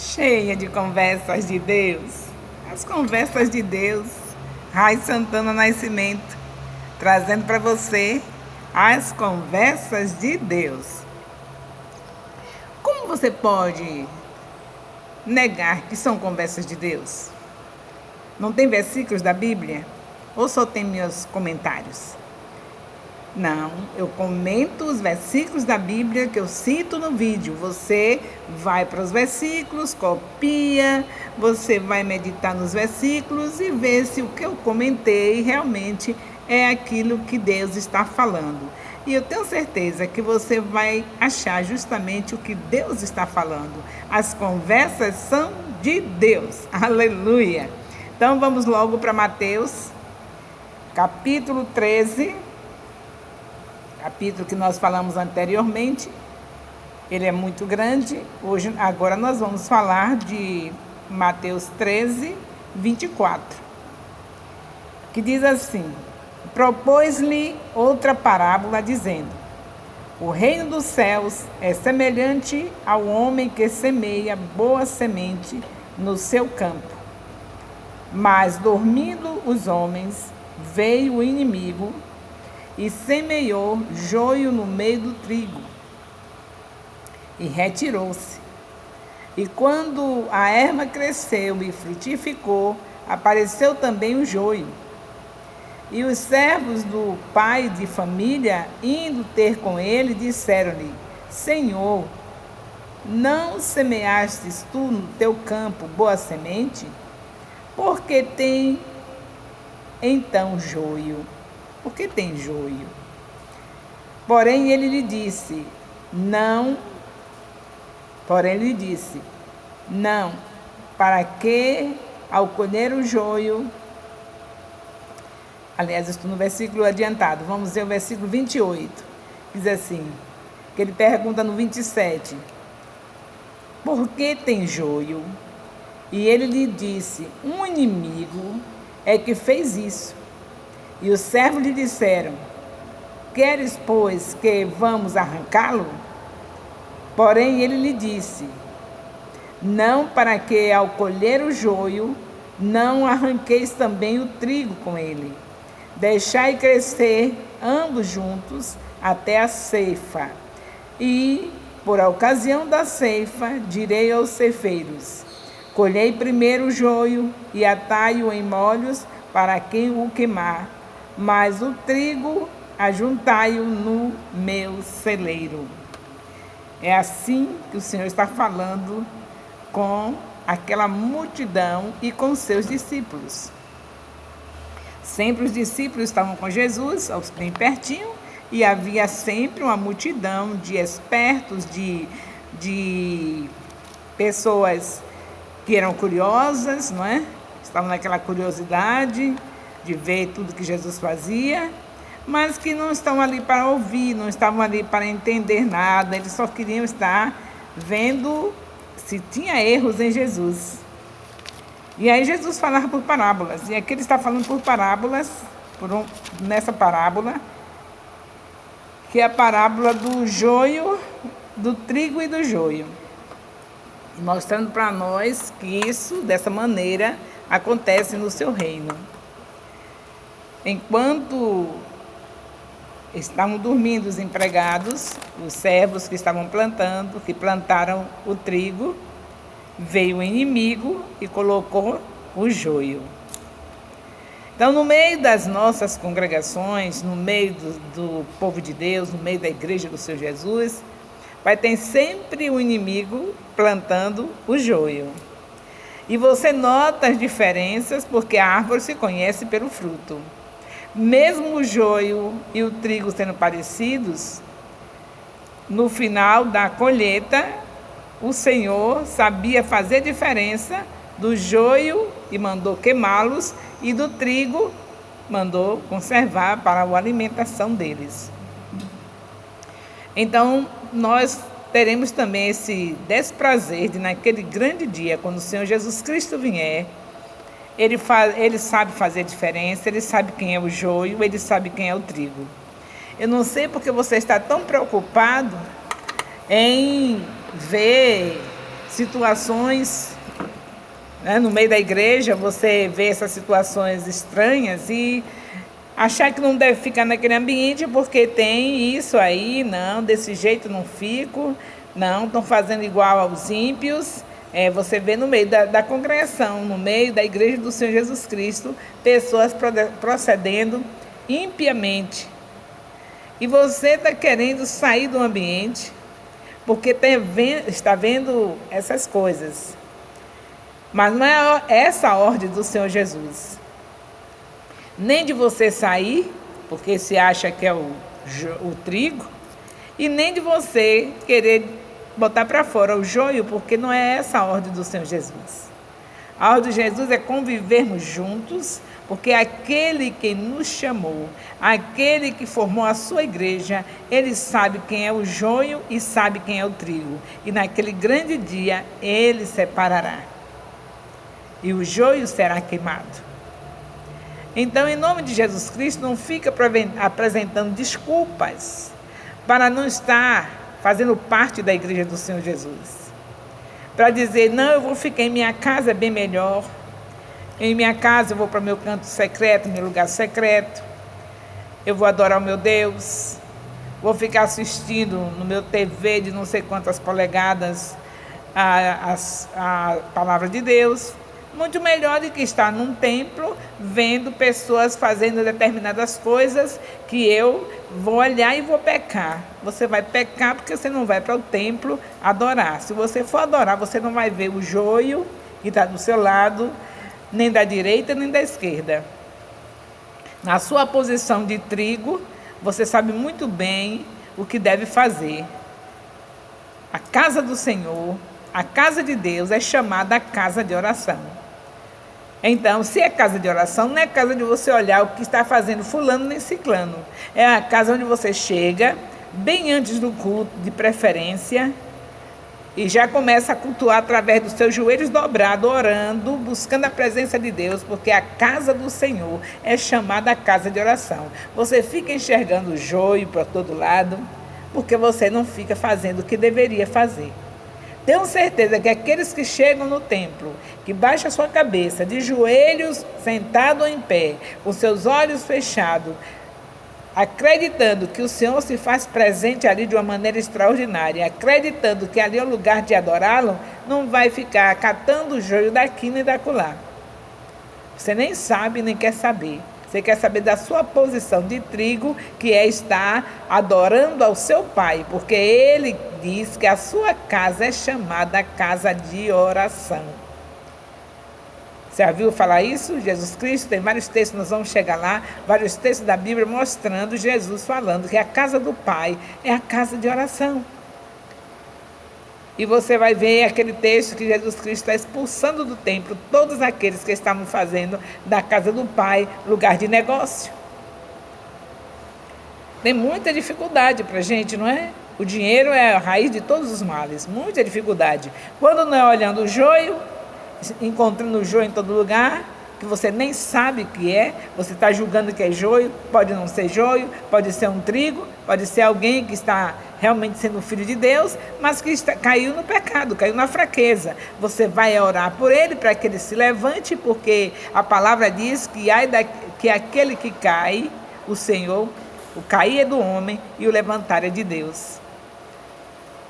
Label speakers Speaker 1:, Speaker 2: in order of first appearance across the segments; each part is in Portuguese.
Speaker 1: cheia de conversas de Deus. As conversas de Deus. Rai Santana Nascimento, trazendo para você as conversas de Deus. Como você pode negar que são conversas de Deus? Não tem versículos da Bíblia? Ou só tem meus comentários? Não, eu comento os versículos da Bíblia que eu cito no vídeo. Você vai para os versículos, copia, você vai meditar nos versículos e ver se o que eu comentei realmente é aquilo que Deus está falando. E eu tenho certeza que você vai achar justamente o que Deus está falando. As conversas são de Deus. Aleluia! Então vamos logo para Mateus, capítulo 13. Capítulo que nós falamos anteriormente, ele é muito grande. Agora nós vamos falar de Mateus 13, 24, que diz assim: propôs-lhe outra parábola, dizendo: o reino dos céus é semelhante ao homem que semeia boa semente no seu campo. Mas, dormindo os homens, veio o inimigo e semeou joio no meio do trigo, e retirou-se. E quando a erva cresceu e frutificou, apareceu também o joio. E os servos do pai de família, indo ter com ele, disseram-lhe: Senhor, não semeastes tu no teu campo boa semente? Porque tem então joio? Porque tem joio. Porém ele lhe disse, não, para que ao colher o joio, aliás, estou no versículo adiantado, vamos ver o versículo 28, diz assim, que ele pergunta no 27, por que tem joio? E ele lhe disse, um inimigo é que fez isso. E os servos lhe disseram, queres, pois, que vamos arrancá-lo? Porém ele lhe disse, não, para que ao colher o joio, não arranqueis também o trigo com ele. Deixai crescer ambos juntos até a ceifa. E, por ocasião da ceifa, direi aos ceifeiros, colhei primeiro o joio e atai-o em molhos para quem o queimar, mas o trigo ajuntai-o no meu celeiro. É assim que o Senhor está falando com aquela multidão e com seus discípulos. Sempre os discípulos estavam com Jesus, bem pertinho, e havia sempre uma multidão de espertos, de pessoas que eram curiosas, não é? Estavam naquela curiosidade de ver tudo que Jesus fazia, mas que não estão ali para ouvir, não estavam ali para entender nada, eles só queriam estar vendo se tinha erros em Jesus. E aí Jesus falava por parábolas, e aqui ele está falando por parábolas, nessa parábola, que é a parábola do joio, do trigo e do joio, mostrando para nós que isso, dessa maneira, acontece no seu reino. Enquanto estavam dormindo os empregados, os servos que estavam plantando, que plantaram o trigo, veio o inimigo e colocou o joio. Então, no meio das nossas congregações, no meio do povo de Deus, no meio da igreja do Senhor Jesus, vai ter sempre o inimigo plantando o joio. E você nota as diferenças porque a árvore se conhece pelo fruto. Mesmo o joio e o trigo sendo parecidos, no final da colheita, o Senhor sabia fazer diferença do joio e mandou queimá-los, e do trigo mandou conservar para a alimentação deles. Então, nós teremos também esse desprazer de, naquele grande dia, quando o Senhor Jesus Cristo vier, ele sabe fazer diferença, ele sabe quem é o joio, ele sabe quem é o trigo. Eu não sei porque você está tão preocupado em ver situações, né, no meio da igreja, você vê essas situações estranhas e achar que não deve ficar naquele ambiente porque tem isso aí, não, desse jeito não fico, não, estão fazendo igual aos ímpios. Você vê no meio da congregação, no meio da igreja do Senhor Jesus Cristo, pessoas procedendo impiamente. E você está querendo sair do ambiente porque está vendo essas coisas. Mas não é essa a ordem do Senhor Jesus. Nem de você sair, porque se acha que é o trigo, e nem de você querer botar para fora o joio, porque não é essa a ordem do Senhor Jesus. A ordem de Jesus é convivermos juntos, porque aquele que nos chamou, aquele que formou a sua igreja, ele sabe quem é o joio e sabe quem é o trigo. E naquele grande dia, ele separará. E o joio será queimado. Então, em nome de Jesus Cristo, não fica apresentando desculpas para não estar fazendo parte da igreja do Senhor Jesus. Para dizer, não, eu vou ficar em minha casa, é bem melhor. Em minha casa eu vou para o meu canto secreto, meu lugar secreto. Eu vou adorar o meu Deus. Vou ficar assistindo no meu TV de não sei quantas polegadas a palavra de Deus. Muito melhor do que estar num templo vendo pessoas fazendo determinadas coisas que eu vou olhar e vou pecar. Você vai pecar porque você não vai para o templo adorar. Se você for adorar, você não vai ver o joio que está do seu lado, nem da direita nem da esquerda. Na sua posição de trigo, você sabe muito bem o que deve fazer. A casa do Senhor, a casa de Deus é chamada a casa de oração. Então, se é casa de oração, não é casa de você olhar o que está fazendo fulano nem ciclano. É a casa onde você chega, bem antes do culto, de preferência, e já começa a cultuar através dos seus joelhos dobrados, orando, buscando a presença de Deus, porque a casa do Senhor é chamada a casa de oração. Você fica enxergando o joio para todo lado, porque você não fica fazendo o que deveria fazer. Tenho certeza que aqueles que chegam no templo, que baixam a sua cabeça, de joelhos, sentado ou em pé, com seus olhos fechados, acreditando que o Senhor se faz presente ali de uma maneira extraordinária, acreditando que ali é o lugar de adorá-lo, não vai ficar catando o joio daqui nem dacolá. Você nem sabe, nem quer saber. Você quer saber da sua posição de trigo, que é estar adorando ao seu Pai, porque ele diz que a sua casa é chamada casa de oração. Você já viu falar isso? Jesus Cristo, tem vários textos, nós vamos chegar lá, vários textos da Bíblia mostrando Jesus falando que a casa do Pai é a casa de oração. E você vai ver aquele texto que Jesus Cristo está expulsando do templo todos aqueles que estavam fazendo da casa do Pai lugar de negócio. Tem muita dificuldade para a gente, não é? O dinheiro é a raiz de todos os males, muita dificuldade. Quando não é olhando o joio, encontrando o joio em todo lugar, que você nem sabe o que é, você está julgando que é joio, pode não ser joio, pode ser um trigo, pode ser alguém que está realmente sendo filho de Deus, mas que caiu no pecado, caiu na fraqueza. Você vai orar por ele para que ele se levante, porque a palavra diz que aquele que cai, o Senhor, o cair é do homem e o levantar é de Deus.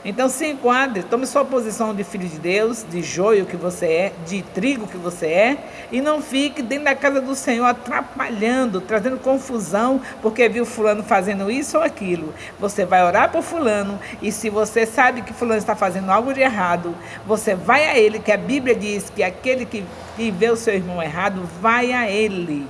Speaker 1: Então se enquadre, tome sua posição de filho de Deus, de joio que você é, de trigo que você é, e não fique dentro da casa do Senhor atrapalhando, trazendo confusão, porque viu fulano fazendo isso ou aquilo. Você vai orar por fulano, e se você sabe que fulano está fazendo algo de errado, você vai a ele, que a Bíblia diz que aquele que vê o seu irmão errado, vai a ele.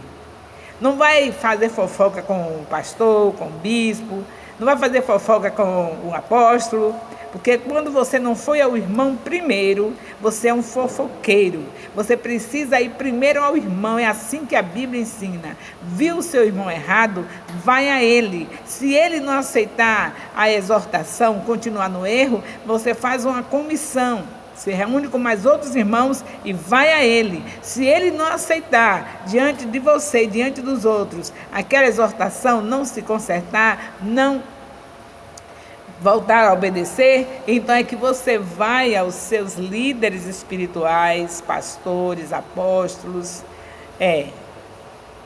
Speaker 1: Não vai fazer fofoca com o pastor, com o bispo, não vai fazer fofoca com o apóstolo, porque quando você não foi ao irmão primeiro, você é um fofoqueiro. Você precisa ir primeiro ao irmão, é assim que a Bíblia ensina. Viu o seu irmão errado, vai a ele. Se ele não aceitar a exortação, continuar no erro, você faz uma comissão. Se reúne com mais outros irmãos e vai a ele. Se ele não aceitar diante de você, diante dos outros, aquela exortação, não se consertar, não voltar a obedecer, então é que você vai aos seus líderes espirituais, pastores, apóstolos,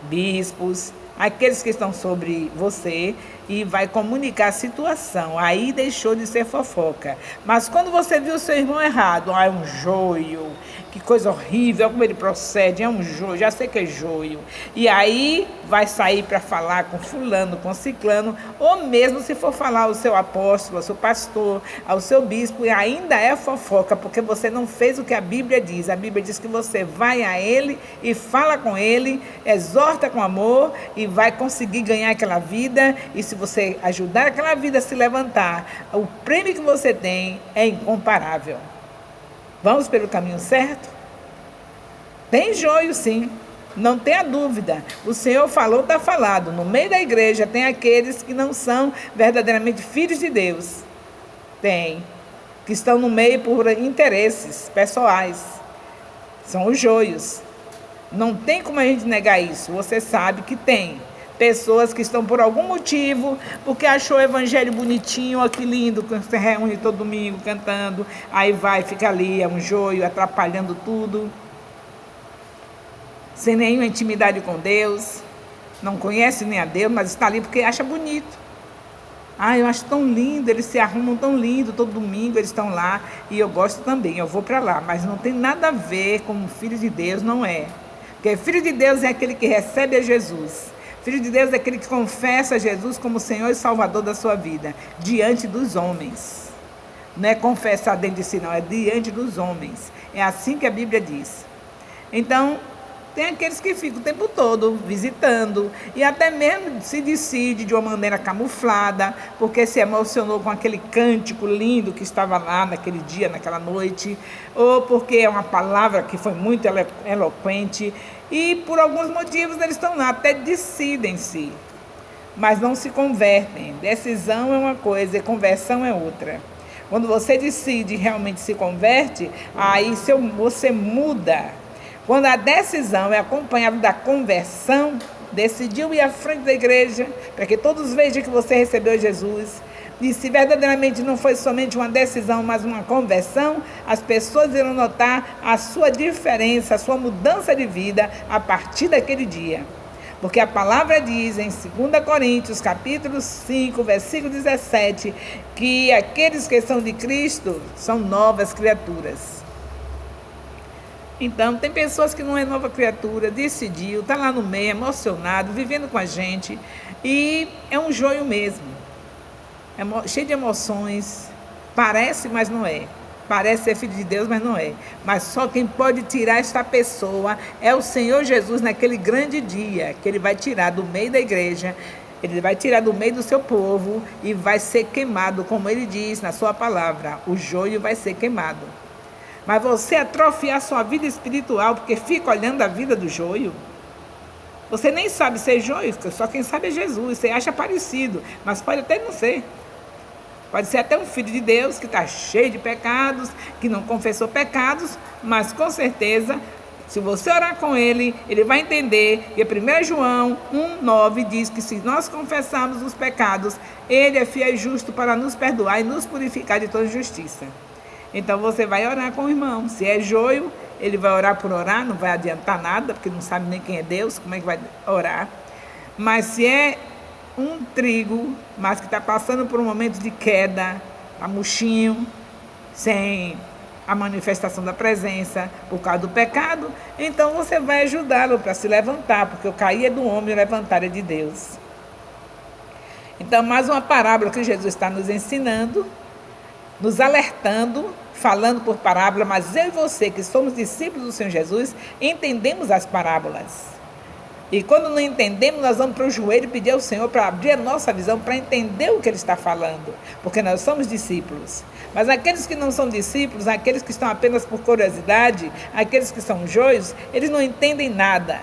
Speaker 1: bispos, aqueles que estão sobre você, e vai comunicar a situação. Aí deixou de ser fofoca. Mas quando você viu o seu irmão errado, é um joio, que coisa horrível, como ele procede, é um joio, já sei que é joio. E aí vai sair para falar com fulano, com ciclano, ou mesmo se for falar ao seu apóstolo, ao seu pastor, ao seu bispo, e ainda é fofoca, porque você não fez o que a Bíblia diz. A Bíblia diz que você vai a ele e fala com ele, exorta com amor e vai conseguir ganhar aquela vida. E se você ajudar aquela vida a se levantar, o prêmio que você tem é incomparável. Vamos pelo caminho certo? Tem joio, sim. Não tenha dúvida. O Senhor falou, está falado. No meio da igreja tem aqueles que não são verdadeiramente filhos de Deus. Tem. Que estão no meio por interesses pessoais. São os joios. Não tem como a gente negar isso. Você sabe que tem. Pessoas que estão por algum motivo, porque achou o evangelho bonitinho, ó, que lindo, que se reúne todo domingo cantando, aí vai, fica ali, é um joio, atrapalhando tudo, sem nenhuma intimidade com Deus, não conhece nem a Deus, mas está ali porque acha bonito. Eu acho tão lindo, eles se arrumam tão lindo, todo domingo eles estão lá, e eu gosto também, eu vou para lá, mas não tem nada a ver com filho de Deus, não é. Porque filho de Deus é aquele que recebe a Jesus. Filho de Deus é aquele que confessa Jesus como Senhor e Salvador da sua vida, diante dos homens. Não é confessar dentro de si, não, é diante dos homens. É assim que a Bíblia diz. Então, tem aqueles que ficam o tempo todo visitando e até mesmo se decide de uma maneira camuflada, porque se emocionou com aquele cântico lindo que estava lá naquele dia, naquela noite, ou porque é uma palavra que foi muito eloquente, e por alguns motivos eles estão lá, até decidem-se, mas não se convertem. Decisão é uma coisa e conversão é outra. Quando você decide realmente se converte, aí você muda. Quando a decisão é acompanhada da conversão, decidiu ir à frente da igreja, para que todos vejam que você recebeu Jesus, e se verdadeiramente não foi somente uma decisão, mas uma conversão, as pessoas irão notar a sua diferença, a sua mudança de vida a partir daquele dia. Porque a palavra diz em 2 Coríntios, capítulo 5, versículo 17, que aqueles que são de Cristo são novas criaturas. Então, tem pessoas que não é nova criatura, decidiu, está lá no meio, emocionado, vivendo com a gente, e é um joio mesmo. É cheio de emoções, parece, mas não é. Parece ser filho de Deus, mas não é. Mas só quem pode tirar esta pessoa é o Senhor Jesus naquele grande dia, que Ele vai tirar do meio da igreja, Ele vai tirar do meio do seu povo e vai ser queimado, como Ele diz na sua palavra, o joio vai ser queimado. Mas você atrofiar sua vida espiritual porque fica olhando a vida do joio, você nem sabe ser joio, só quem sabe é Jesus, você acha parecido, mas pode até não ser. Pode ser até um filho de Deus que está cheio de pecados, que não confessou pecados, mas com certeza, se você orar com ele, ele vai entender. E 1 João 1,9 diz que se nós confessarmos os pecados, ele é fiel e justo para nos perdoar e nos purificar de toda justiça. Então você vai orar com o irmão. Se é joio, ele vai orar por orar, não vai adiantar nada, porque não sabe nem quem é Deus, como é que vai orar. Mas se é um trigo, mas que está passando por um momento de queda, está murchinho, sem a manifestação da presença, por causa do pecado, então você vai ajudá-lo para se levantar, porque o cair é do homem e o levantar é de Deus. Então, mais uma parábola que Jesus está nos ensinando, nos alertando, falando por parábola, mas eu e você, que somos discípulos do Senhor Jesus, entendemos as parábolas. E quando não entendemos, nós vamos para o joelho e pedir ao Senhor para abrir a nossa visão, para entender o que Ele está falando, porque nós somos discípulos. Mas aqueles que não são discípulos, aqueles que estão apenas por curiosidade, aqueles que são joios, eles não entendem nada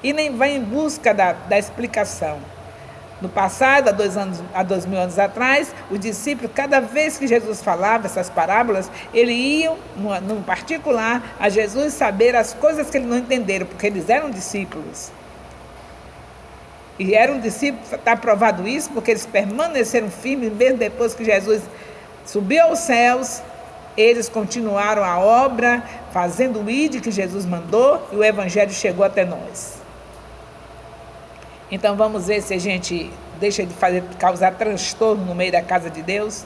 Speaker 1: e nem vão em busca da explicação. No passado, há 2000 anos atrás, os discípulos, cada vez que Jesus falava essas parábolas, eles iam, no particular, a Jesus saber as coisas que eles não entenderam, porque eles eram discípulos. E eram discípulos, está provado isso, porque eles permaneceram firmes, mesmo depois que Jesus subiu aos céus, eles continuaram a obra, fazendo o ID que Jesus mandou, e o Evangelho chegou até nós. Então vamos ver se a gente deixa de causar transtorno no meio da casa de Deus.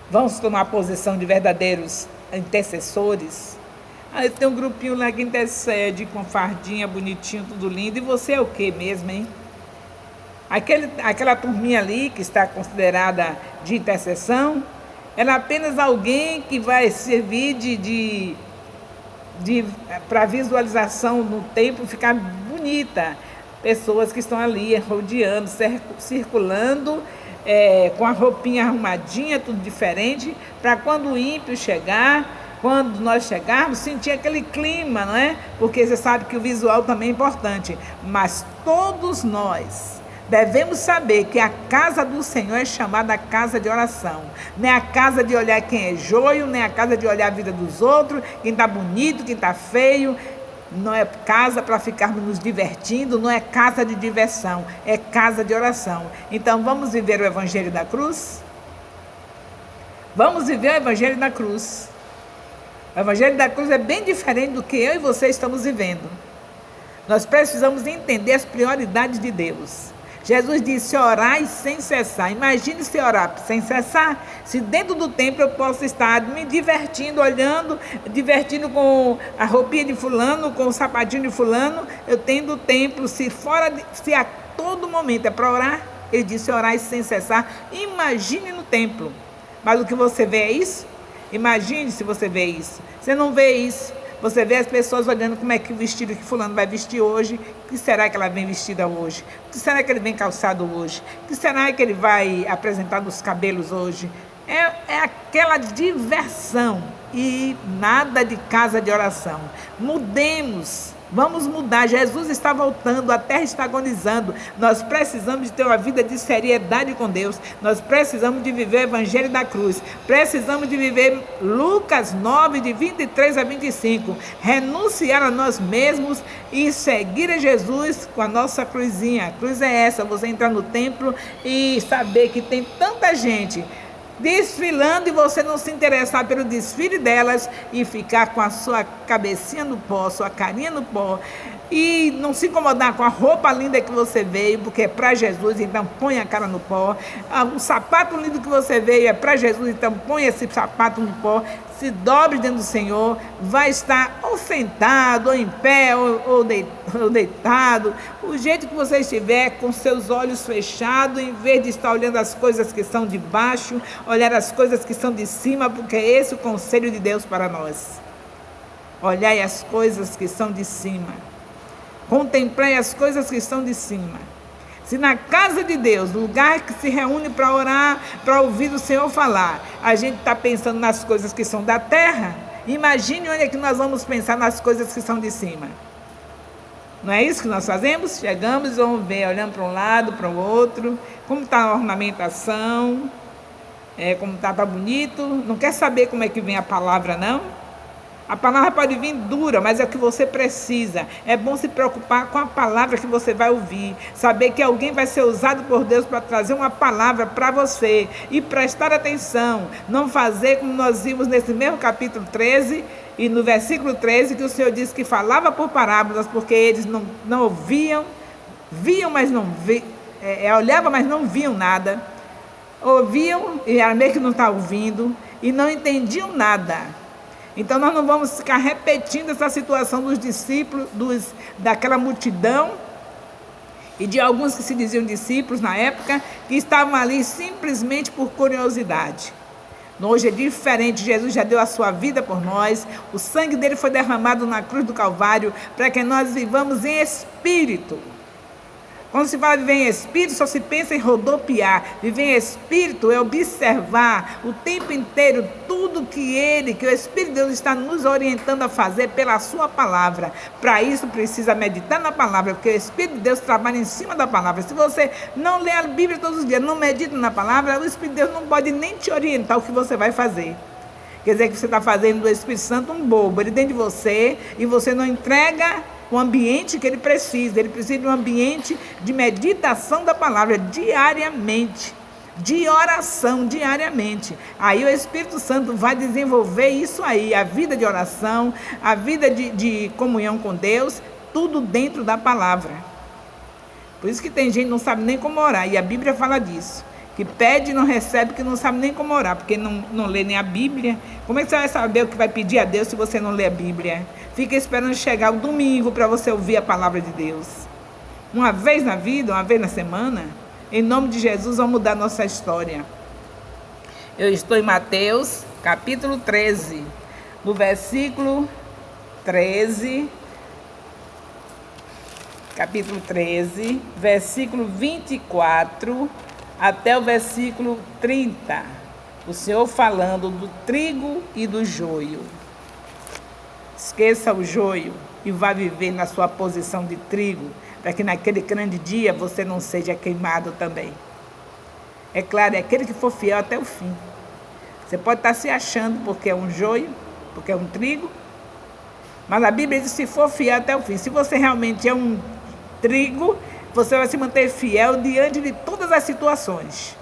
Speaker 1: Vamos tomar posição de verdadeiros intercessores. Aí tem um grupinho lá que intercede com fardinha, bonitinho, tudo lindo. E você é o que mesmo, hein? Aquela turminha ali que está considerada de intercessão, ela é apenas alguém que vai servir para visualização no templo ficar bonita. Pessoas que estão ali rodeando, circulando, com a roupinha arrumadinha, tudo diferente, para quando o ímpio chegar, quando nós chegarmos, sentir aquele clima, não é? Porque você sabe que o visual também é importante, mas todos nós devemos saber que a casa do Senhor é chamada casa de oração. Não é a casa de olhar quem é joio, nem a casa de olhar a vida dos outros, quem está bonito, quem está feio. Não é casa para ficarmos nos divertindo, não é casa de diversão, é casa de oração. Então vamos viver o Evangelho da Cruz? Vamos viver o Evangelho da Cruz. O Evangelho da Cruz é bem diferente do que eu e você estamos vivendo. Nós precisamos entender as prioridades de Deus. Jesus disse: orai sem cessar. Imagine se orar sem cessar. Se dentro do templo eu posso estar me divertindo, olhando, divertindo com a roupinha de fulano, com o sapatinho de fulano, eu tenho do templo, se a todo momento é para orar, ele disse: orai sem cessar. Imagine no templo. Mas o que você vê é isso? Imagine se você vê isso. Você não vê isso. Você vê as pessoas olhando como é que o vestido que fulano vai vestir hoje. O que será que ela vem vestida hoje? O que será que ele vem calçado hoje? O que será que ele vai apresentar dos cabelos hoje? É aquela diversão e nada de casa de oração. Mudemos. Vamos mudar. Jesus está voltando, a terra está agonizando. Nós precisamos de ter uma vida de seriedade com Deus. Nós precisamos de viver o Evangelho da Cruz. Precisamos de viver Lucas 9, de 23 a 25. Renunciar a nós mesmos e seguir a Jesus com a nossa cruzinha. A cruz é essa, você entrar no templo e saber que tem tanta gente desfilando e você não se interessar pelo desfile delas e ficar com a sua cabecinha no pó, sua carinha no pó e não se incomodar com a roupa linda que você veio, porque é para Jesus, então põe a cara no pó. O sapato lindo que você veio é para Jesus, então põe esse sapato no pó. Se dobre dentro do Senhor, vai estar ou sentado, ou em pé, ou deitado, o jeito que você estiver, com seus olhos fechados, em vez de estar olhando as coisas que são de baixo, olhar as coisas que são de cima, porque é esse o conselho de Deus para nós. Olhai as coisas que são de cima, contemplai as coisas que estão de cima. Se na casa de Deus, lugar que se reúne para orar, para ouvir o Senhor falar, a gente está pensando nas coisas que são da terra, imagine onde é que nós vamos pensar nas coisas que são de cima. Não é isso que nós fazemos? Chegamos e vamos ver, olhando para um lado, para o outro, como está a ornamentação, como está bonito. Não quer saber como é que vem a palavra, não? A palavra pode vir dura, mas é o que você precisa. É bom se preocupar com a palavra que você vai ouvir. Saber que alguém vai ser usado por Deus para trazer uma palavra para você. E prestar atenção. Não fazer como nós vimos nesse mesmo capítulo 13, e no versículo 13, que o Senhor disse que falava por parábolas, porque eles não ouviam, viam, mas não viam, olhavam, mas não viam nada. Ouviam, e era meio que não estavam ouvindo, e não entendiam nada. Então nós não vamos ficar repetindo essa situação dos discípulos, daquela multidão e de alguns que se diziam discípulos na época, que estavam ali simplesmente por curiosidade. Hoje é diferente, Jesus já deu a sua vida por nós, o sangue dele foi derramado na cruz do Calvário para que nós vivamos em espírito. Quando se fala viver em espírito, só se pensa em rodopiar. Viver em espírito é observar o tempo inteiro tudo que o Espírito de Deus está nos orientando a fazer pela sua palavra. Para isso precisa meditar na palavra, porque o Espírito de Deus trabalha em cima da palavra. Se você não lê a Bíblia todos os dias, não medita na palavra, o Espírito de Deus não pode nem te orientar o que você vai fazer. Quer dizer que você está fazendo do Espírito Santo um bobo, ele dentro de você, e você não entrega o ambiente que ele precisa. Ele precisa de um ambiente de meditação da palavra diariamente, de oração diariamente. Aí o Espírito Santo vai desenvolver isso aí, a vida de oração, a vida de comunhão com Deus, tudo dentro da palavra. Por isso que tem gente que não sabe nem como orar, e a Bíblia fala disso, que pede e não recebe, que não sabe nem como orar, porque não lê nem a Bíblia. Como é que você vai saber o que vai pedir a Deus se você não lê a Bíblia? Fica esperando chegar o domingo para você ouvir a palavra de Deus. Uma vez na vida, uma vez na semana, em nome de Jesus, vamos mudar nossa história. Eu estou em Mateus, capítulo 13, no versículo 13, capítulo 13, versículo 24 até o versículo 30. O Senhor falando do trigo e do joio. Esqueça o joio e vá viver na sua posição de trigo, para que naquele grande dia você não seja queimado também. É claro, é aquele que for fiel até o fim. Você pode estar se achando porque é um joio, porque é um trigo, mas a Bíblia diz: se for fiel até o fim. Se você realmente é um trigo, você vai se manter fiel diante de todas as situações.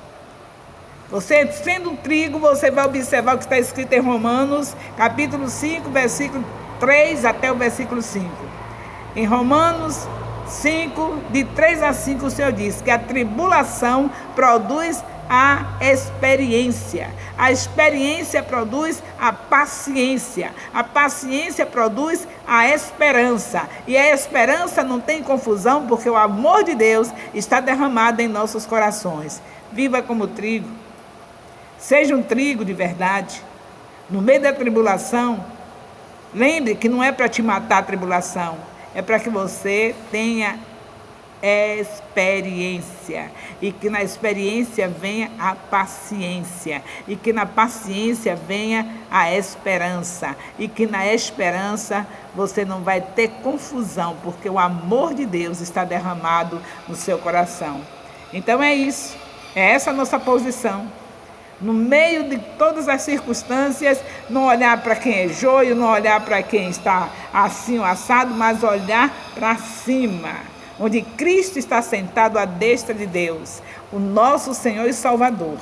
Speaker 1: Você, sendo um trigo, você vai observar o que está escrito em Romanos, capítulo 5, versículo 3 até o versículo 5. Em Romanos 5, de 3 a 5, o Senhor diz que a tribulação produz a experiência. A experiência produz a paciência produz a esperança. E a esperança não tem confusão, porque o amor de Deus está derramado em nossos corações. Viva como trigo. Seja um trigo de verdade. No meio da tribulação, lembre que não é para te matar a tribulação, é para que você tenha experiência, e que na experiência venha a paciência, e que na paciência venha a esperança, e que na esperança você não vai ter confusão, porque o amor de Deus está derramado no seu coração. Então é isso, é essa a nossa posição. No meio de todas as circunstâncias, não olhar para quem é joio, não olhar para quem está assim ou assado, mas olhar para cima, onde Cristo está sentado à destra de Deus, o nosso Senhor e Salvador.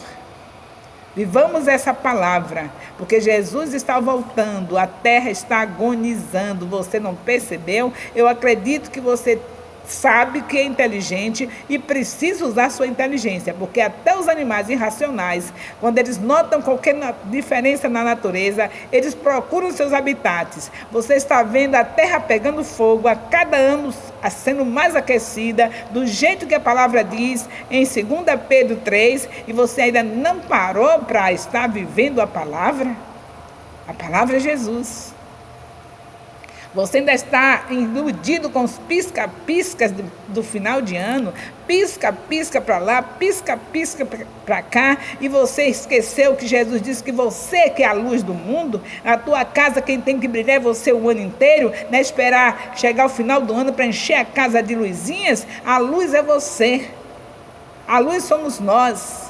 Speaker 1: Vivamos essa palavra, porque Jesus está voltando, a terra está agonizando. Você não percebeu? Eu acredito que você sabe que é inteligente e precisa usar sua inteligência, porque até os animais irracionais, quando eles notam qualquer diferença na natureza, eles procuram seus habitats. Você está vendo a terra pegando fogo, a cada ano sendo mais aquecida, do jeito que a palavra diz em 2 Pedro 3, e você ainda não parou para estar vivendo a palavra? A palavra é Jesus. Você ainda está iludido com os pisca-piscas do final de ano, pisca-pisca para lá, pisca-pisca para cá, e você esqueceu que Jesus disse que você que é a luz do mundo. Na tua casa quem tem que brilhar é você o ano inteiro, não é esperar chegar o final do ano para encher a casa de luzinhas. A luz é você, a luz somos nós.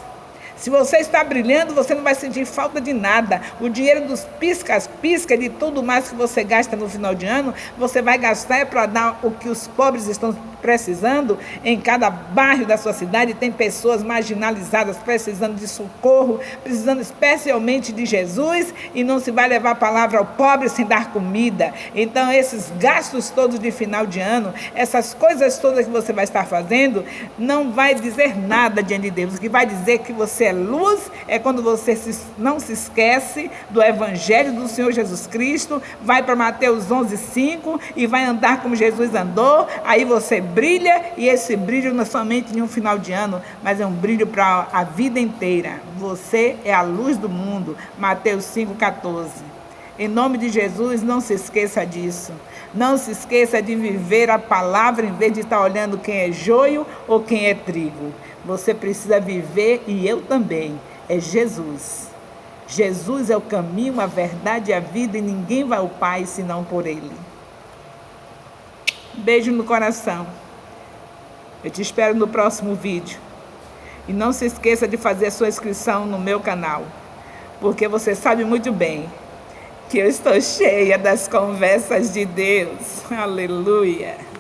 Speaker 1: Se você está brilhando, você não vai sentir falta de nada. O dinheiro dos piscas-pisca, de tudo mais que você gasta no final de ano, você vai gastar para dar o que os pobres estão precisando. Em cada bairro da sua cidade tem pessoas marginalizadas precisando de socorro, precisando especialmente de Jesus, e não se vai levar a palavra ao pobre sem dar comida. Então esses gastos todos de final de ano, essas coisas todas que você vai estar fazendo, não vai dizer nada diante de Deus. O que vai dizer que você é luz é quando você não se esquece do Evangelho do Senhor Jesus Cristo, vai para Mateus 11:5 e vai andar como Jesus andou. Aí você brilha, e esse brilho não é somente em um final de ano, mas é um brilho para a vida inteira. Você é a luz do mundo. Mateus 5:14. Em nome de Jesus, não se esqueça disso. Não se esqueça de viver a palavra em vez de estar olhando quem é joio ou quem é trigo. Você precisa viver, e eu também, é Jesus. Jesus é o caminho, a verdade e a vida, e ninguém vai ao Pai senão por Ele. Beijo no coração. Eu te espero no próximo vídeo. E não se esqueça de fazer a sua inscrição no meu canal, porque você sabe muito bem que eu estou cheia das conversas de Deus. Aleluia.